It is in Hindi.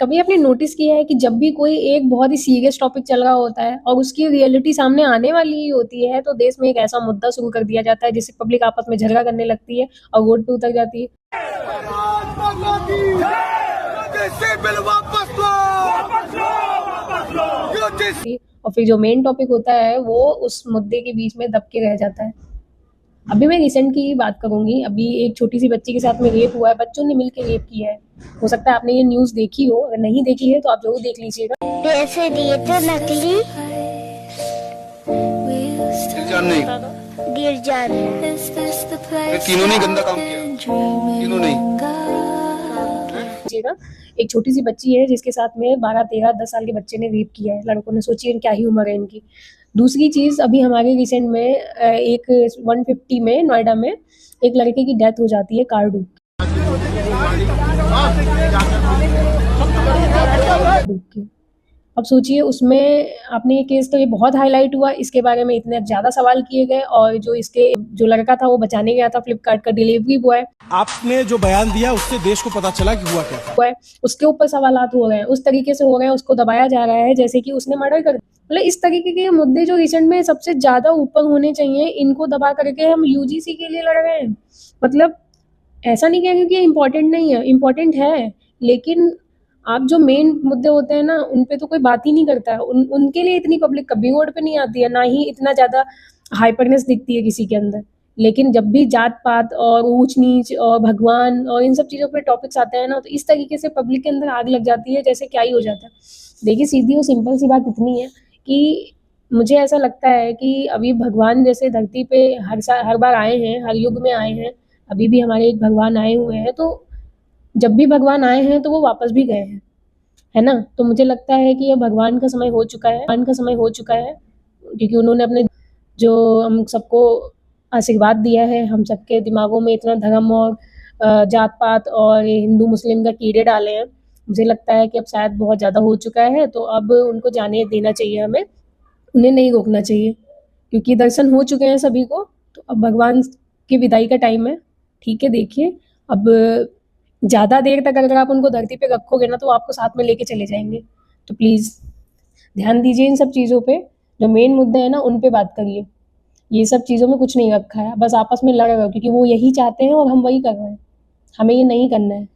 कभी आपने नोटिस किया है कि जब भी कोई एक बहुत ही सीरियस टॉपिक चल रहा होता है और उसकी रियलिटी सामने आने वाली ही होती है, तो देश में एक ऐसा मुद्दा शुरू कर दिया जाता है जिससे पब्लिक आपस में झगड़ा करने लगती है और रोड पे उतर जाती है। और फिर जो मेन टॉपिक होता है वो उस मुद्दे के बीच में दब के रह जाता है। अभी मैं रिसेंट की बात करूंगी। अभी एक छोटी सी बच्ची के साथ में रेप हुआ है, बच्चों ने मिलकर रेप किया है। हो सकता है आपने ये न्यूज़ देखी हो, अगर नहीं देखी है तो आप जरूर देख लीजिएगा। पैसे दिए थे नकली जान नहीं, गिर जान ये तीनों ने गंदा काम किया, तीनों ने। एक छोटी सी बच्ची है जिसके साथ में 12, 13, 10 साल के बच्चे ने रेप किया है। लड़कों ने, सोचिए क्या ही उम्र है इनकी। दूसरी चीज, अभी हमारे रिसेंट में एक 150 में नोएडा में एक लड़के की डेथ हो जाती है कार डूब के। अब सोचिए उसमें आपने ये केस, तो ये बहुत हाईलाइट हुआ, इसके बारे में इतने ज्यादा सवाल किए गए और जो लड़का था वो बचाने गया था, फ्लिपकार्ट का डिलीवरी बॉय, आपने जो बयान दिया उससे देश को पता चला कि हुआ क्या है, उसके ऊपर सवालात हो रहे हैं, उस तरीके से हो रहे हैं, उसको दबाया जा रहा है जैसे कि उसने मर्डर कर। मतलब इस तरीके के मुद्दे जो रिसेंट में सबसे ज्यादा ऊपर होने चाहिए, इनको दबा करके हम यूजीसी के लिए लड़ रहे हैं। मतलब ऐसा नहीं कहेंगे कि इम्पोर्टेंट नहीं है, इम्पोर्टेंट है, लेकिन आप जो मेन मुद्दे होते हैं ना, उन पे तो कोई बात ही नहीं करता है। उनके लिए इतनी पब्लिक कभी रोड पे नहीं आती है, ना ही इतना ज्यादा हाइपरनेस दिखती है किसी के अंदर। लेकिन जब भी जात पात और ऊंच नीच और भगवान और इन सब चीज़ों पे टॉपिक्स आते हैं ना, तो इस तरीके से पब्लिक के अंदर आग लग जाती है, जैसे क्या ही हो जाता है। देखिए सीधी और सिंपल सी बात इतनी है कि मुझे ऐसा लगता है कि अभी भगवान जैसे धरती पे हर बार आए हैं, हर युग में आए हैं, अभी भी हमारे एक भगवान आए हुए हैं, तो जब भी भगवान आए हैं तो वो वापस भी गए हैं, है ना। तो मुझे लगता है कि अब भगवान का समय हो चुका है, क्योंकि उन्होंने अपने जो हम सबको आशीर्वाद दिया है, हम सबके दिमागों में इतना धर्म और जात पात और हिंदू मुस्लिम का कीड़े डाले हैं। मुझे लगता है कि अब शायद बहुत ज़्यादा हो चुका है, तो अब उनको जाने देना चाहिए, हमें उन्हें नहीं रोकना चाहिए, क्योंकि दर्शन हो चुके हैं सभी को। तो अब भगवान की विदाई का टाइम है। ठीक है, देखिए अब ज़्यादा देर तक अगर आप उनको धरती पे रखोगे ना, तो वो आपको साथ में लेके चले जाएंगे। तो प्लीज़ ध्यान दीजिए इन सब चीज़ों पे, जो मेन मुद्दे हैं ना उन पे बात करिए। ये सब चीज़ों में कुछ नहीं रखा है, बस आपस में लड़ रहे हो, क्योंकि वो यही चाहते हैं और हम वही कर रहे हैं। हमें ये नहीं करना है।